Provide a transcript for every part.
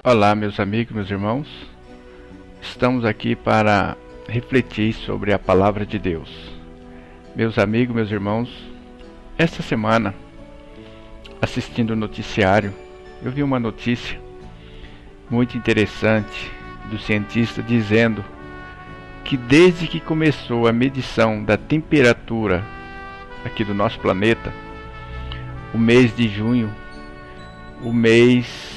Olá, meus amigos, meus irmãos. Estamos aqui para refletir sobre a palavra de Deus. Meus amigos, meus irmãos, esta semana, assistindo o noticiário, eu vi uma notícia muito interessante do cientista dizendo que desde que começou a medição da temperatura aqui do nosso planeta, o mês de junho, o mês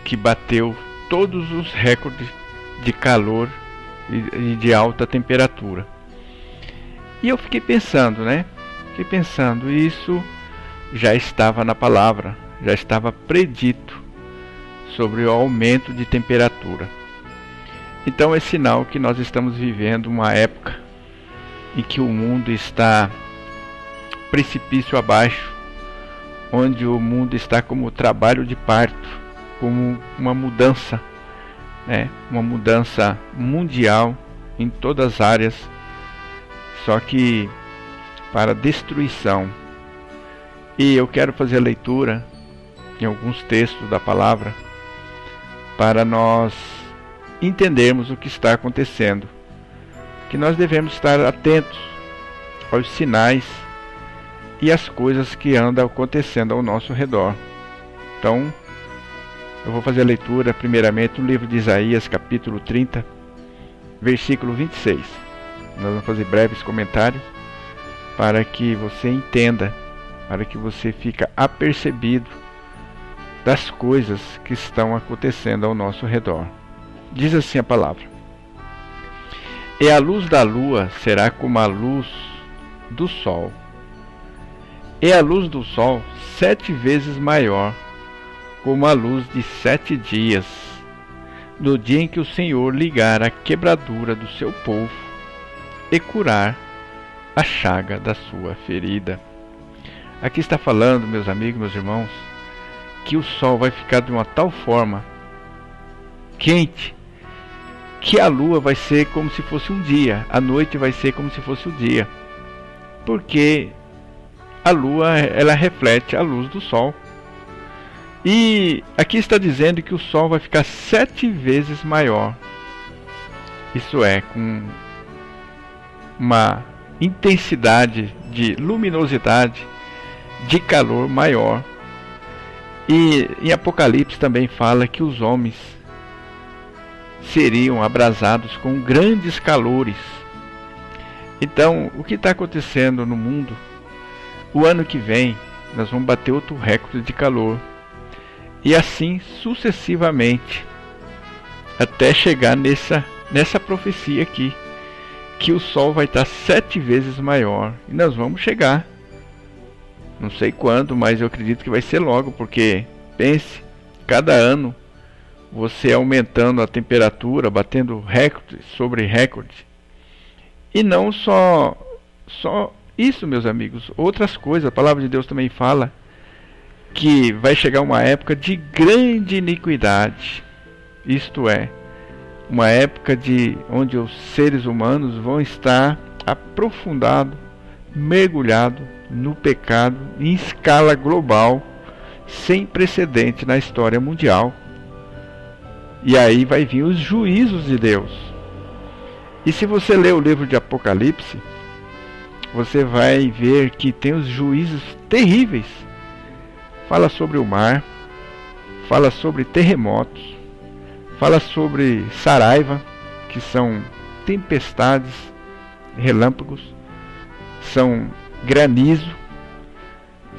que bateu todos os recordes de calor e de alta temperatura. E eu fiquei pensando, isso já estava na palavra, já estava predito sobre o aumento de temperatura. Então é sinal que nós estamos vivendo uma época em que o mundo está precipício abaixo, onde o mundo está como trabalho de parto, como uma mudança, uma mudança mundial em todas as áreas, só que para destruição. E eu quero fazer a leitura em alguns textos da palavra para nós entendermos o que está acontecendo, que nós devemos estar atentos aos sinais e às coisas que andam acontecendo ao nosso redor. Então, eu vou fazer a leitura primeiramente no livro de Isaías, capítulo 30, versículo 26. Nós vamos fazer breves comentários para que você entenda, para que você fique apercebido das coisas que estão acontecendo ao nosso redor. Diz assim a palavra: E a luz da lua será como a luz do sol, e a luz do sol 7 vezes maior, como a luz de 7 dias, no dia em que o Senhor ligar a quebradura do seu povo e curar a chaga da sua ferida. Aqui está falando, meus amigos, meus irmãos, que o sol vai ficar de uma tal forma quente que a lua vai ser como se fosse um dia, a noite vai ser como se fosse o dia, porque a lua ela reflete a luz do sol. E aqui está dizendo que o sol vai ficar 7 vezes maior. Isso é, com uma intensidade de luminosidade, de calor maior. E em Apocalipse também fala que os homens seriam abrasados com grandes calores. Então, o que está acontecendo no mundo? O ano que vem, nós vamos bater outro recorde de calor. E assim sucessivamente, até chegar nessa profecia aqui, que o sol vai estar 7 vezes maior. E nós vamos chegar, não sei quando, mas eu acredito que vai ser logo, porque pense, cada ano você aumentando a temperatura, batendo recorde sobre recorde. E não só isso, meus amigos, outras coisas. A palavra de Deus também fala que vai chegar uma época de grande iniquidade, isto é, uma época onde os seres humanos vão estar aprofundados, mergulhados no pecado em escala global, sem precedente na história mundial. E aí vai vir os juízos de Deus. E se você ler o livro de Apocalipse, você vai ver que tem os juízos terríveis. Fala sobre o mar, fala sobre terremotos, fala sobre saraiva, que são tempestades, relâmpagos, são granizo.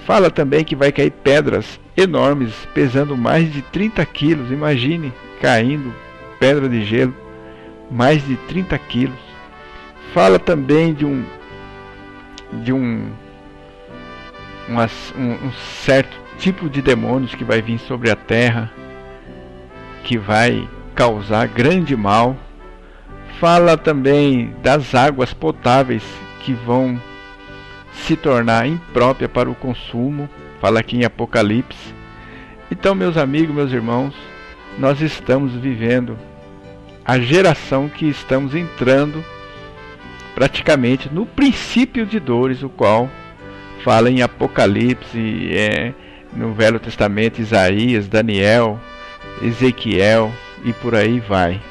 Fala também que vai cair pedras enormes, pesando mais de 30 quilos. Imagine caindo pedra de gelo, mais de 30 quilos. Fala também de um certo tipo de demônios que vai vir sobre a terra, que vai causar grande mal. Fala também das águas potáveis que vão se tornar impróprias para o consumo. Fala aqui em Apocalipse. Então, meus amigos, meus irmãos, nós estamos vivendo a geração que estamos entrando praticamente no princípio de dores, o qual fala em Apocalipse, no Velho Testamento, Isaías, Daniel, Ezequiel e por aí vai.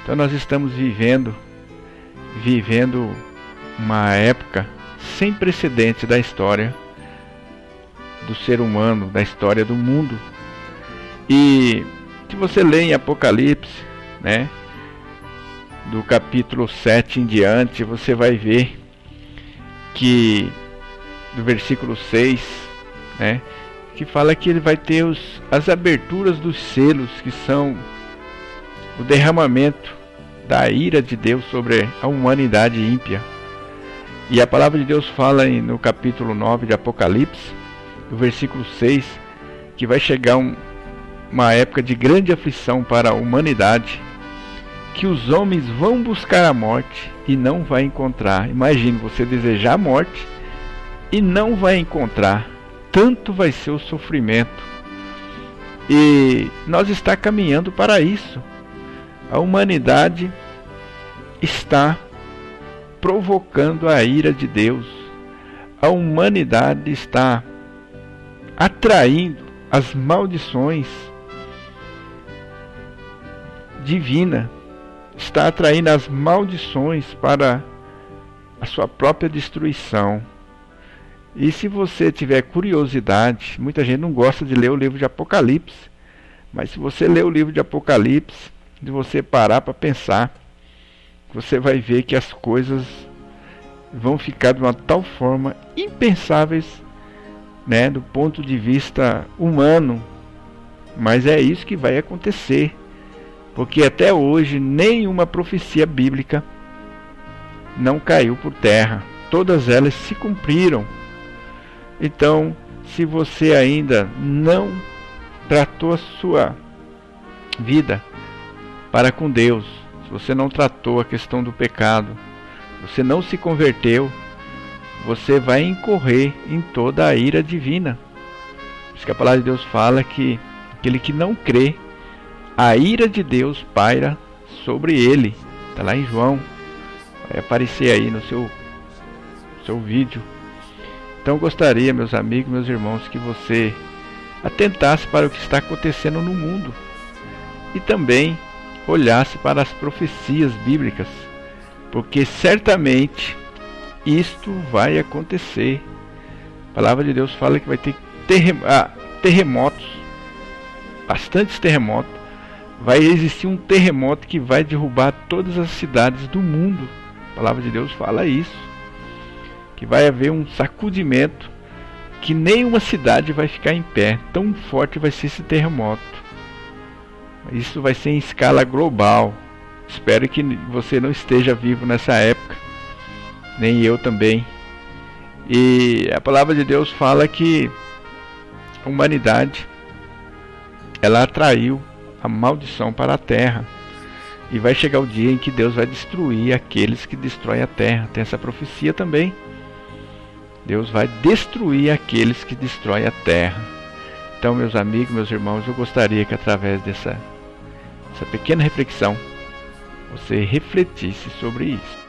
Então nós estamos vivendo uma época sem precedentes da história do ser humano, da história do mundo. E se você lê em Apocalipse, né, do capítulo 7 em diante, você vai ver que do versículo 6, né, que fala que ele vai ter as aberturas dos selos, que são o derramamento da ira de Deus sobre a humanidade ímpia. E a palavra de Deus fala no capítulo 9 de Apocalipse, no versículo 6, que vai chegar uma época de grande aflição para a humanidade, que os homens vão buscar a morte e não vai encontrar. Imagine você desejar a morte e não vai encontrar. Tanto vai ser o sofrimento. E nós estamos caminhando para isso. A humanidade está provocando a ira de Deus. A humanidade está atraindo as maldições divinas. Está atraindo as maldições para a sua própria destruição. E se você tiver curiosidade, muita gente não gosta de ler o livro de Apocalipse, mas se você ler o livro de Apocalipse, de você parar para pensar, você vai ver que as coisas vão ficar de uma tal forma impensáveis, né, do ponto de vista humano. Mas é isso que vai acontecer, porque até hoje nenhuma profecia bíblica não caiu por terra, todas elas se cumpriram. Então, se você ainda não tratou a sua vida para com Deus, se você não tratou a questão do pecado, você não se converteu, você vai incorrer em toda a ira divina. Por isso que a palavra de Deus fala que aquele que não crê, a ira de Deus paira sobre ele. Está lá em João, vai aparecer aí no seu vídeo. Então eu gostaria, meus amigos, meus irmãos, que você atentasse para o que está acontecendo no mundo e também olhasse para as profecias bíblicas, porque certamente isto vai acontecer. A palavra de Deus fala que vai ter terremotos, bastantes terremotos. Vai existir um terremoto que vai derrubar todas as cidades do mundo. A palavra de Deus fala isso, que vai haver um sacudimento, que nenhuma cidade vai ficar em pé, tão forte vai ser esse terremoto. Isso vai ser em escala global. Espero que você não esteja vivo nessa época, nem eu também. E a palavra de Deus fala que a humanidade, ela atraiu a maldição para a terra, e vai chegar o dia em que Deus vai destruir aqueles que destroem a terra. Tem essa profecia também. Deus vai destruir aqueles que destroem a terra. Então, meus amigos, meus irmãos, eu gostaria que através dessa pequena reflexão você refletisse sobre isso.